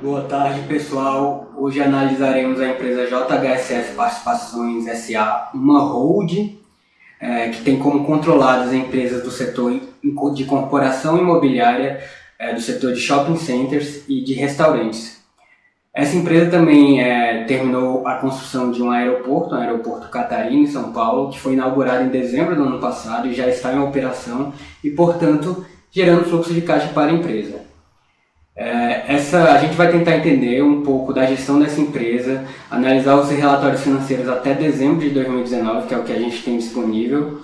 Boa tarde, pessoal. Hoje analisaremos a empresa JHSF Participações SA, uma holding que tem como controladas empresas do setor de corporação imobiliária, do setor de shopping centers e de restaurantes. Essa empresa também terminou a construção de um aeroporto Catarina, em São Paulo, que foi inaugurado em dezembro do ano passado e já está em operação e, portanto, gerando fluxo de caixa para a empresa. A gente vai tentar entender um pouco da gestão dessa empresa, analisar os relatórios financeiros até dezembro de 2019, que é o que a gente tem disponível,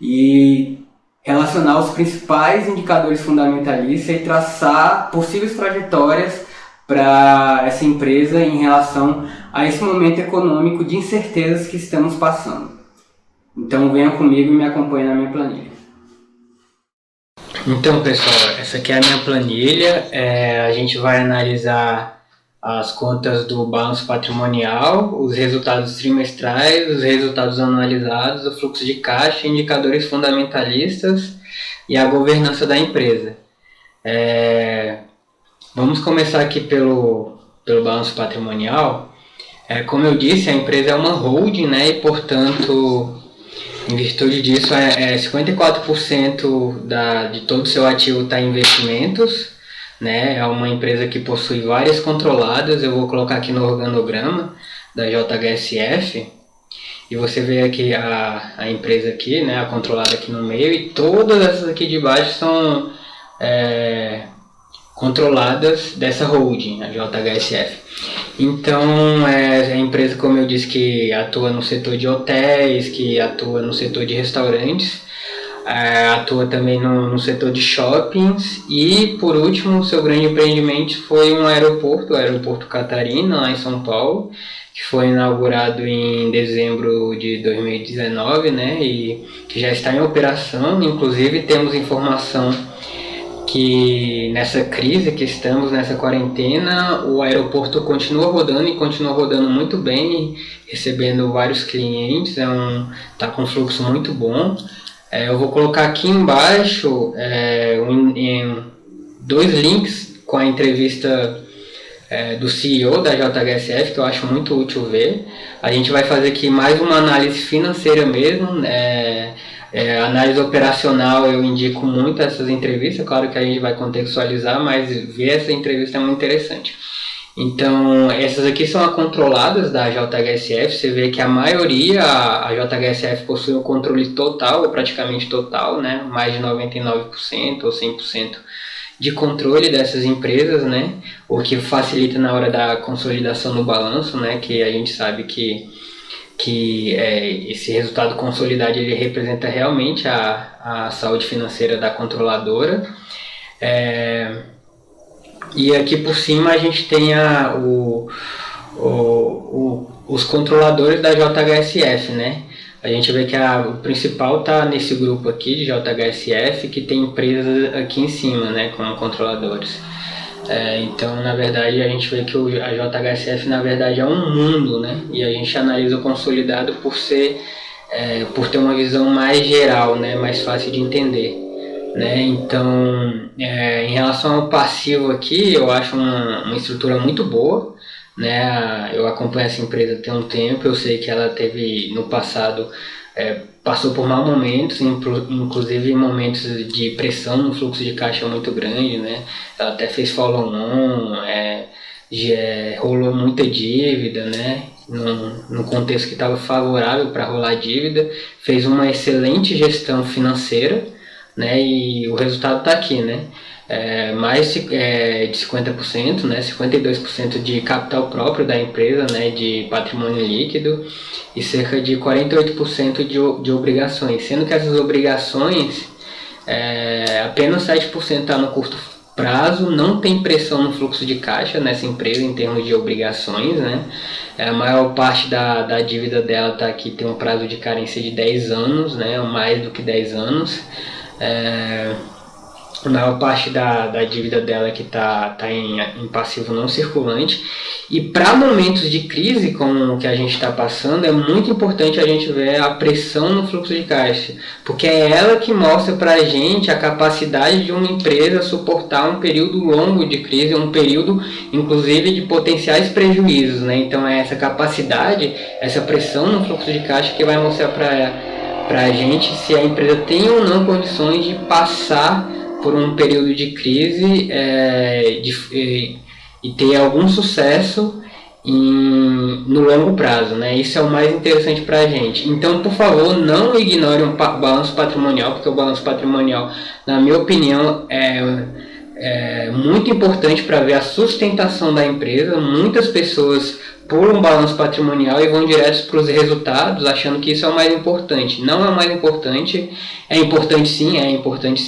e relacionar os principais indicadores fundamentalistas e traçar possíveis trajetórias para essa empresa em relação a esse momento econômico de incertezas que estamos passando. Então venha comigo e me acompanhe na minha planilha. Então, pessoal, essa aqui é a minha planilha. A gente vai analisar as contas do balanço patrimonial, os resultados trimestrais, os resultados anualizados, o fluxo de caixa, indicadores fundamentalistas e a governança da empresa. Vamos começar aqui pelo balanço patrimonial. Como eu disse, a empresa é uma holding, né, e, portanto, em virtude disso, 54% de todo o seu ativo está em investimentos, né? É uma empresa que possui várias controladas. Eu vou colocar aqui no organograma da JHSF e você vê aqui a empresa aqui, né? A controlada aqui no meio, e todas essas aqui de baixo são controladas dessa holding, a JHSF. Então, é a empresa, como eu disse, que atua no setor de hotéis, que atua no setor de restaurantes, atua também no setor de shoppings, e, por último, o seu grande empreendimento foi um aeroporto, o Aeroporto Catarina, lá em São Paulo, que foi inaugurado em dezembro de 2019, né, e que já está em operação. Inclusive, temos informação que nessa crise que estamos, nessa quarentena, o aeroporto continua rodando e continua rodando muito bem, recebendo vários clientes, tá com um fluxo muito bom. Eu vou colocar aqui embaixo dois links com a entrevista do CEO da JHSF, que eu acho muito útil ver. A gente vai fazer aqui mais uma análise financeira mesmo, análise operacional. Eu indico muito essas entrevistas, claro que a gente vai contextualizar, mas ver essa entrevista é muito interessante. Então, essas aqui são as controladas da JHSF. Você vê que a maioria, a JHSF possui um controle total, ou praticamente total, né? Mais de 99% ou 100% de controle dessas empresas, né? O que facilita na hora da consolidação no balanço, né? Que a gente sabe que esse resultado consolidado ele representa realmente a saúde financeira da controladora. E aqui por cima a gente tem os controladores da JHSF, né? A gente vê que o principal está nesse grupo aqui de JHSF, que tem empresas aqui em cima, né, como controladores. Então, na verdade, a gente vê que a JHSF, na verdade, é um mundo, né? E a gente analisa o consolidado por ter uma visão mais geral, né? Mais fácil de entender, né? Então, em relação ao passivo aqui, eu acho uma estrutura muito boa, né? Eu acompanho essa empresa tem um tempo, eu sei que ela teve, no passado, passou por maus momentos, inclusive momentos de pressão no fluxo de caixa muito grande, né? Ela até fez follow-on, rolou muita dívida, né? No contexto que estava favorável para rolar dívida, fez uma excelente gestão financeira, né? E o resultado está aqui, né? Mais de 50%, né, 52% de capital próprio da empresa, né, de patrimônio líquido, e cerca de 48% de obrigações, sendo que essas obrigações, apenas 7% está no curto prazo. Não tem pressão no fluxo de caixa nessa empresa em termos de obrigações, né? A maior parte da dívida dela está aqui, tem um prazo de carência de 10 anos, né, mais do que 10 anos. a maior parte da dívida dela que está em passivo não circulante. E para momentos de crise como o que a gente está passando, é muito importante a gente ver a pressão no fluxo de caixa, porque é ela que mostra para a gente a capacidade de uma empresa suportar um período longo de crise, um período inclusive de potenciais prejuízos, né? Então é essa capacidade, essa pressão no fluxo de caixa que vai mostrar para a gente se a empresa tem ou não condições de passar por um período de crise e ter algum sucesso no longo prazo, né? Isso é o mais interessante para a gente. Então, por favor, não ignore um balanço patrimonial, porque o balanço patrimonial, na minha opinião, é muito importante para ver a sustentação da empresa. Muitas pessoas pulam um balanço patrimonial e vão direto para os resultados, achando que isso é o mais importante. Não é o mais importante. É importante sim,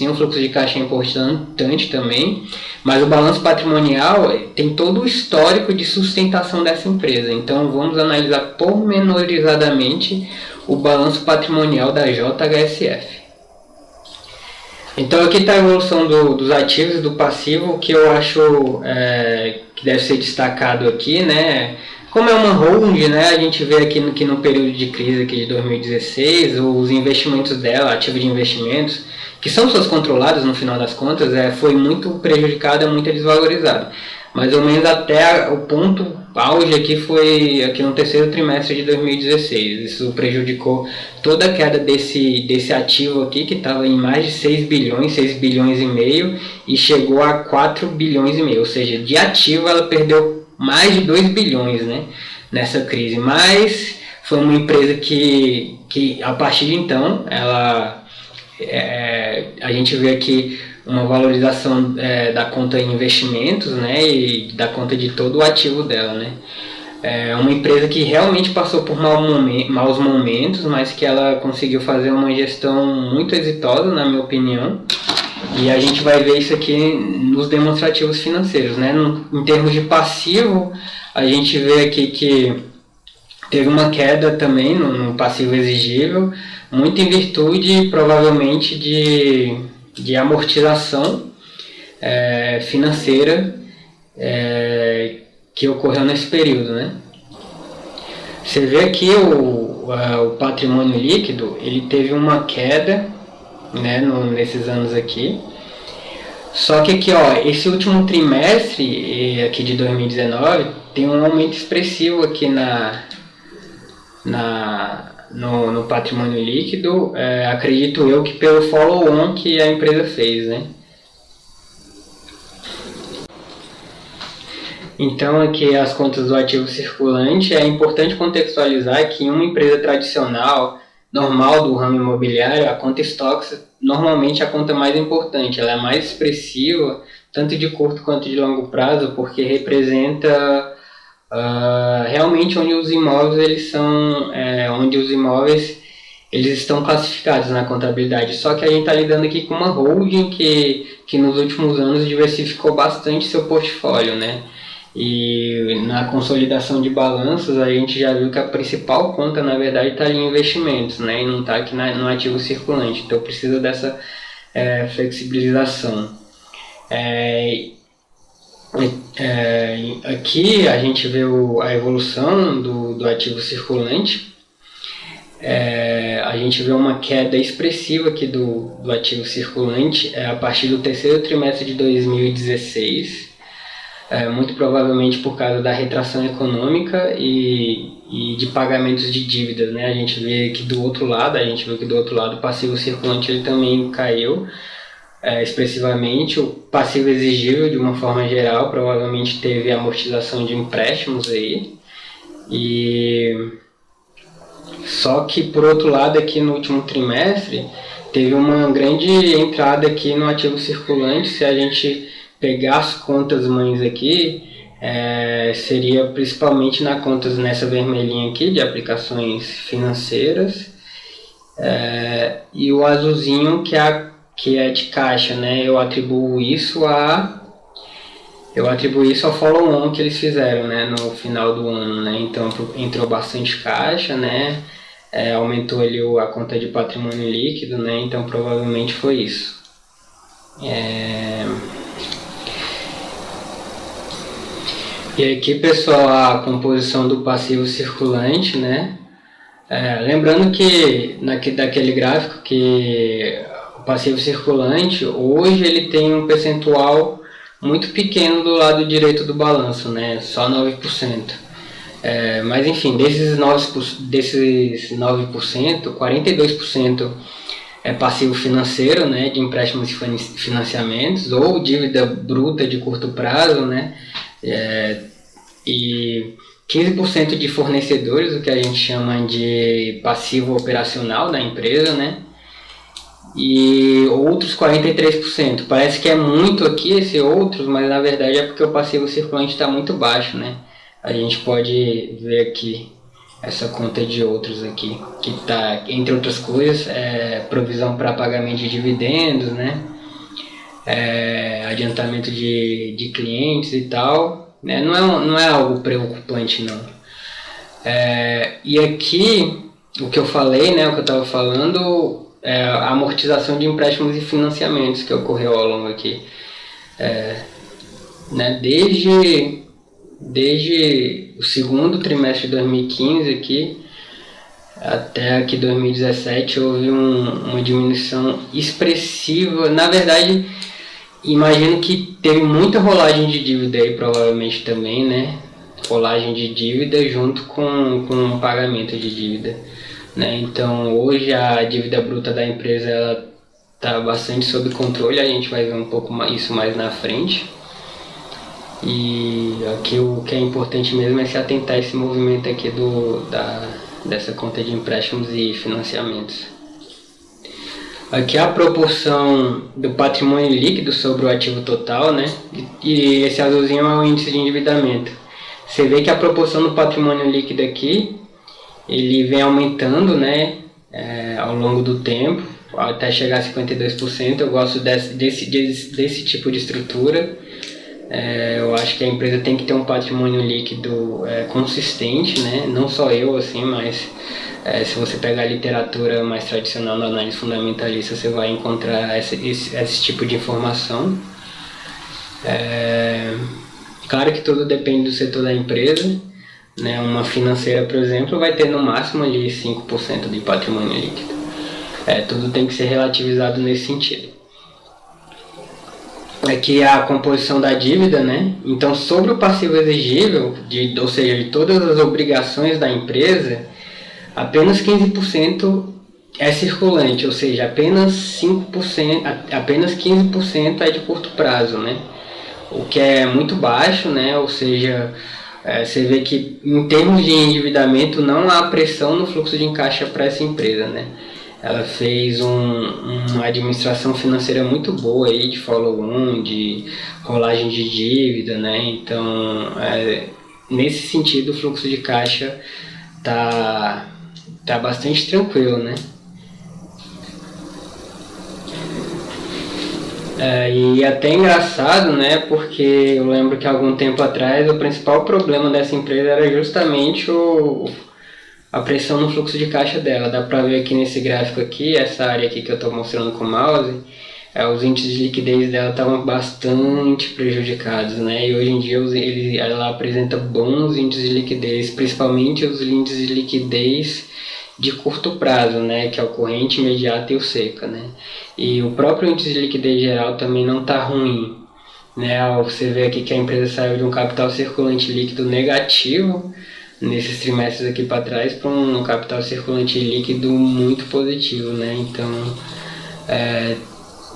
o fluxo de caixa é importante também, mas o balanço patrimonial tem todo o histórico de sustentação dessa empresa. Então vamos analisar pormenorizadamente o balanço patrimonial da JHSF. Então aqui está a evolução dos ativos e do passivo, que eu acho que deve ser destacado aqui, né? Como é uma holding, né, a gente vê aqui que no período de crise aqui de 2016, os investimentos dela, ativos de investimentos, que são suas controladas no final das contas, foi muito prejudicada, muito desvalorizada. Mais ou menos até o ponto auge aqui foi aqui no terceiro trimestre de 2016. Isso prejudicou toda a queda desse ativo aqui, que estava em mais de 6 bilhões e meio, e chegou a 4 bilhões e meio. Ou seja, de ativo ela perdeu mais de 2 bilhões, né, nessa crise. Mas foi uma empresa que a partir de então, a gente vê aqui uma valorização da conta em investimentos, né, e da conta de todo o ativo dela, né. É uma empresa que realmente passou por maus momentos, mas que ela conseguiu fazer uma gestão muito exitosa, na minha opinião. E a gente vai ver isso aqui nos demonstrativos financeiros, né. Em termos de passivo, a gente vê aqui que teve uma queda também no passivo exigível, muito em virtude, provavelmente, de amortização financeira que ocorreu nesse período, né? Você vê aqui o patrimônio líquido, ele teve uma queda, né, nesses anos aqui. Só que aqui, ó, esse último trimestre aqui de 2019 tem um aumento expressivo aqui no patrimônio líquido, acredito eu que pelo follow-on que a empresa fez, né? Então aqui as contas do ativo circulante, é importante contextualizar que em uma empresa tradicional, normal do ramo imobiliário, a conta estoques, normalmente a conta mais importante, ela é mais expressiva, tanto de curto quanto de longo prazo, porque representa realmente onde os imóveis eles estão classificados na contabilidade. Só que a gente está lidando aqui com uma holding que nos últimos anos diversificou bastante seu portfólio, né? E na consolidação de balanços a gente já viu que a principal conta na verdade está ali em investimentos, né? E não está aqui no ativo circulante. Então precisa dessa flexibilização. Aqui a gente vê a evolução do ativo circulante. A gente vê uma queda expressiva aqui do ativo circulante a partir do terceiro trimestre de 2016, muito provavelmente por causa da retração econômica e de pagamentos de dívidas, né? A gente vê que do outro lado, o passivo circulante ele também caiu expressivamente. O passivo exigível, de uma forma geral, provavelmente teve amortização de empréstimos aí. Só que, por outro lado, aqui no último trimestre, teve uma grande entrada aqui no ativo circulante. Se a gente pegar as contas mães aqui, seria principalmente na contas nessa vermelhinha aqui, de aplicações financeiras, e o azulzinho que é de caixa, né? Eu atribuo isso ao follow-on que eles fizeram, né, no final do ano, né? Então entrou bastante caixa, né? Aumentou ali a conta de patrimônio líquido, né? Então provavelmente foi isso. E aqui, pessoal, a composição do passivo circulante, né? Lembrando que daquele gráfico que o passivo circulante hoje ele tem um percentual muito pequeno do lado direito do balanço, né? Só 9%. Mas enfim, desses 9%, 42% é passivo financeiro, né, de empréstimos e financiamentos, ou dívida bruta de curto prazo, né, e 15% de fornecedores, o que a gente chama de passivo operacional da empresa, né, e outros 43%. Parece que é muito aqui esse outros, mas na verdade é porque o passivo circulante está muito baixo, né. A gente pode ver aqui essa conta de outros aqui, que está, entre outras coisas, provisão para pagamento de dividendos, né? Adiantamento de clientes e tal, né? Não é algo preocupante, não. E aqui, o que eu falei, né, o que eu estava falando, é a amortização de empréstimos e financiamentos que ocorreu ao longo aqui. Né, desde o segundo trimestre de 2015 aqui, até aqui 2017 houve uma diminuição expressiva. Na verdade, imagino que teve muita rolagem de dívida aí, provavelmente também, né? Rolagem de dívida junto com o pagamento de dívida, né? Então hoje a dívida bruta da empresa está bastante sob controle, a gente vai ver um pouco isso mais na frente. E aqui o que é importante mesmo é se atentar a esse movimento aqui dessa conta de empréstimos e financiamentos. Aqui a proporção do patrimônio líquido sobre o ativo total, né? E esse azulzinho é o índice de endividamento. Você vê que a proporção do patrimônio líquido aqui, ele vem aumentando, né? Ao longo do tempo, até chegar a 52%. Eu gosto desse tipo de estrutura. Eu acho que a empresa tem que ter um patrimônio líquido consistente, né? Não só eu, assim, mas se você pegar a literatura mais tradicional na análise fundamentalista, você vai encontrar esse tipo de informação. Claro que tudo depende do setor da empresa, né? Uma financeira, por exemplo, vai ter no máximo ali 5% de patrimônio líquido. Tudo tem que ser relativizado nesse sentido. Aqui é a composição da dívida, né? Então, sobre o passivo exigível, ou seja, de todas as obrigações da empresa, apenas 15% é circulante, ou seja, apenas 15% é de curto prazo, né? O que é muito baixo, né? Ou seja, você vê que em termos de endividamento não há pressão no fluxo de caixa para essa empresa, né? Ela fez uma administração financeira muito boa aí, de follow-on, de rolagem de dívida, né? Então, nesse sentido, o fluxo de caixa tá bastante tranquilo, né? E até engraçado, né? Porque eu lembro que algum tempo atrás o principal problema dessa empresa era justamente a pressão no fluxo de caixa dela. Dá pra ver aqui nesse gráfico aqui, essa área aqui que eu estou mostrando com o mouse, os índices de liquidez dela estavam bastante prejudicados, né? E hoje em dia ela apresenta bons índices de liquidez, principalmente os índices de liquidez de curto prazo, né? Que é o corrente, imediato e o seca, né? E o próprio índice de liquidez geral também não está ruim, né? Você vê aqui que a empresa saiu de um capital circulante líquido negativo nesses trimestres aqui para trás para um capital circulante líquido muito positivo, né? Então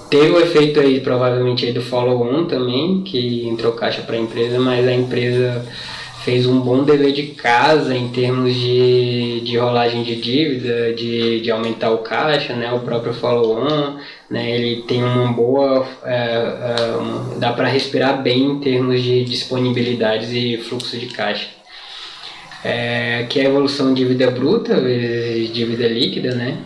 teve o efeito aí provavelmente aí do follow-on também, que entrou caixa para a empresa, mas a empresa fez um bom dever de casa em termos de rolagem de dívida, de aumentar o caixa, né? O próprio follow-on, né? Ele tem uma boa, dá para respirar bem em termos de disponibilidades e fluxo de caixa. Aqui é a evolução de dívida bruta vezes dívida líquida, né?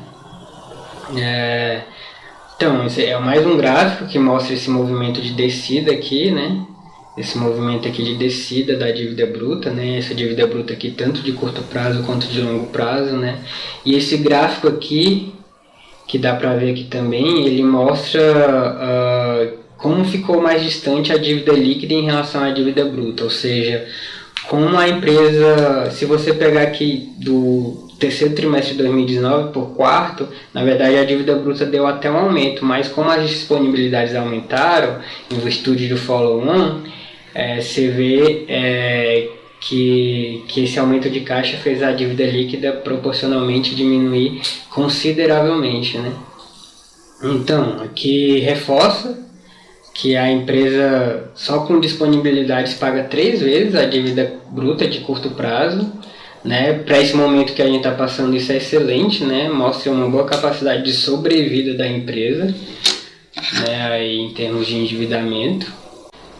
Então, esse é mais um gráfico que mostra esse movimento de descida aqui, né? Esse movimento aqui de descida da dívida bruta, né? Essa dívida bruta aqui tanto de curto prazo quanto de longo prazo, né? E esse gráfico aqui que dá para ver aqui também, ele mostra como ficou mais distante a dívida líquida em relação à dívida bruta, ou seja, como a empresa, se você pegar aqui do terceiro trimestre de 2019 por quarto, na verdade a dívida bruta deu até um aumento, mas como as disponibilidades aumentaram, em virtude do follow-on, você vê que esse aumento de caixa fez a dívida líquida proporcionalmente diminuir consideravelmente, né? Então, aqui reforça que a empresa só com disponibilidades paga 3 vezes a dívida bruta de curto prazo, né? Para esse momento que a gente está passando, isso é excelente, né? Mostra uma boa capacidade de sobrevida da empresa, né? Aí, em termos de endividamento.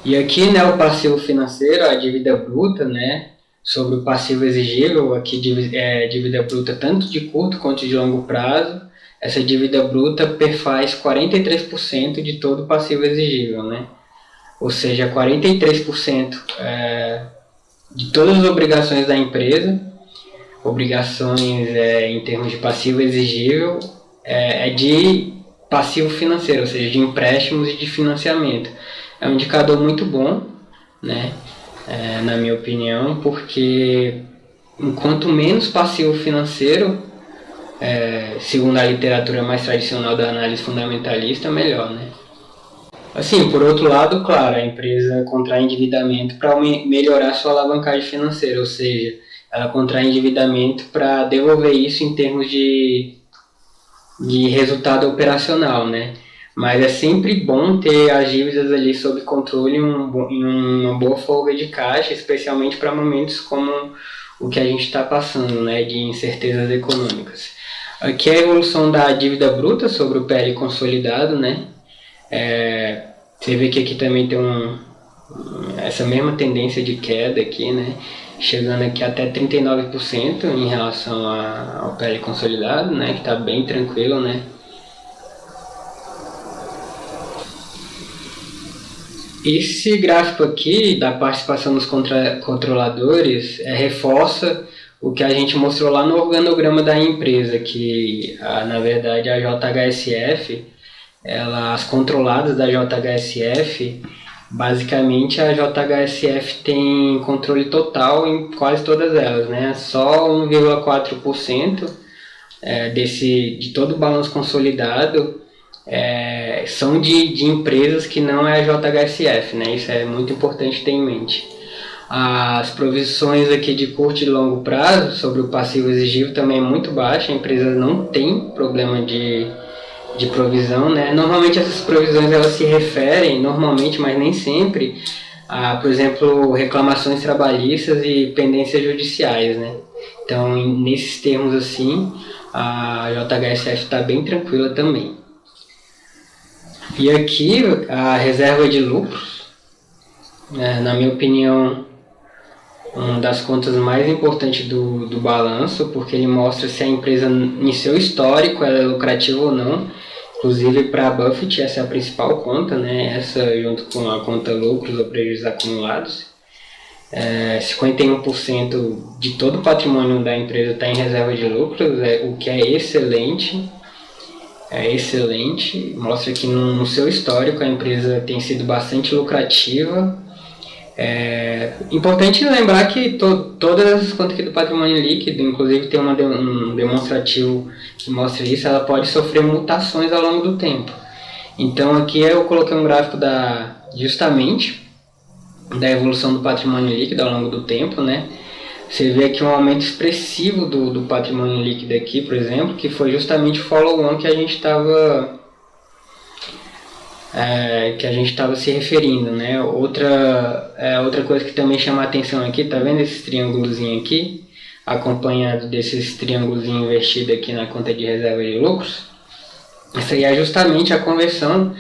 E aqui, né, o passivo financeiro, a dívida bruta, né, sobre o passivo exigível, aqui dívida bruta tanto de curto quanto de longo prazo. Essa dívida bruta perfaz 43% de todo o passivo exigível, né? Ou seja, 43% de todas as obrigações da empresa, obrigações em termos de passivo exigível, é de passivo financeiro, ou seja, de empréstimos e de financiamento. É um indicador muito bom, né? Na minha opinião, porque enquanto menos passivo financeiro, segundo a literatura mais tradicional da análise fundamentalista, melhor, né? Assim, por outro lado, claro, a empresa contrai endividamento para melhorar sua alavancagem financeira, ou seja, ela contrai endividamento para devolver isso em termos de resultado operacional, né? Mas é sempre bom ter as dívidas ali sob controle em uma boa folga de caixa, especialmente para momentos como o que a gente está passando, né, de incertezas econômicas. Aqui é a evolução da dívida bruta sobre o PL consolidado, né? Você vê que aqui também tem essa mesma tendência de queda aqui, né? Chegando aqui até 39% em relação ao PL consolidado, né? Que está bem tranquilo, né? Esse gráfico aqui da participação dos controladores reforça o que a gente mostrou lá no organograma da empresa, que na verdade a JHSF, as controladas da JHSF, basicamente a JHSF tem controle total em quase todas elas, né? Só 1,4% de todo o balanço consolidado são de empresas que não é a JHSF, né? Isso é muito importante ter em mente. As provisões aqui de curto e longo prazo sobre o passivo exigível também é muito baixa, a empresa não tem problema de provisão, né? Normalmente essas provisões elas se referem, normalmente, mas nem sempre, a, por exemplo, reclamações trabalhistas e pendências judiciais, né? Então, nesses termos assim, a JHSF está bem tranquila também. E aqui a reserva de lucros, na minha opinião, uma das contas mais importantes do balanço, porque ele mostra se a empresa em seu histórico ela é lucrativa ou não. Inclusive para a Buffett essa é a principal conta, né? Essa junto com a conta lucros ou prejuízos acumulados. 51% de todo o patrimônio da empresa está em reserva de lucros, o que é excelente. Mostra que no seu histórico a empresa tem sido bastante lucrativa. Importante lembrar que todas essas contas aqui do patrimônio líquido, inclusive tem um demonstrativo que mostra isso, ela pode sofrer mutações ao longo do tempo. Então aqui eu coloquei um gráfico justamente da evolução do patrimônio líquido ao longo do tempo, né? Você vê aqui um aumento expressivo do patrimônio líquido aqui, por exemplo, que foi justamente o follow-on que a gente estava se referindo, né? Outra coisa que também chama a atenção aqui, tá vendo esse triângulozinho aqui, acompanhado desses triângulozinhos invertidos aqui na conta de reserva de lucros? Isso aí é justamente a conversão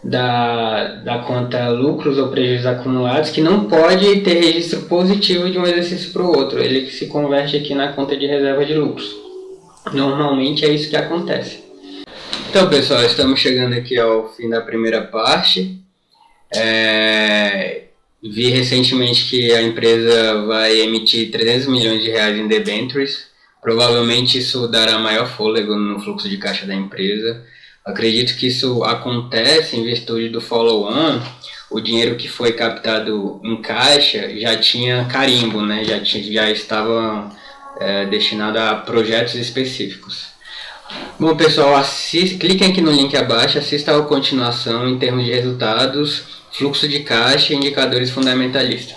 da conta lucros ou prejuízos acumulados, que não pode ter registro positivo de um exercício para o outro, ele se converte aqui na conta de reserva de lucros. Normalmente é isso que acontece. Então, pessoal, estamos chegando aqui ao fim da primeira parte. Vi recentemente que a empresa vai emitir 300 milhões de reais em debêntures Provavelmente isso dará maior fôlego no fluxo de caixa da empresa. Acredito que isso acontece em virtude do follow-on. O dinheiro que foi captado em caixa já tinha carimbo, né? Já estava destinado a projetos específicos. Bom, pessoal, cliquem aqui no link abaixo, assista a continuação em termos de resultados, fluxo de caixa e indicadores fundamentalistas.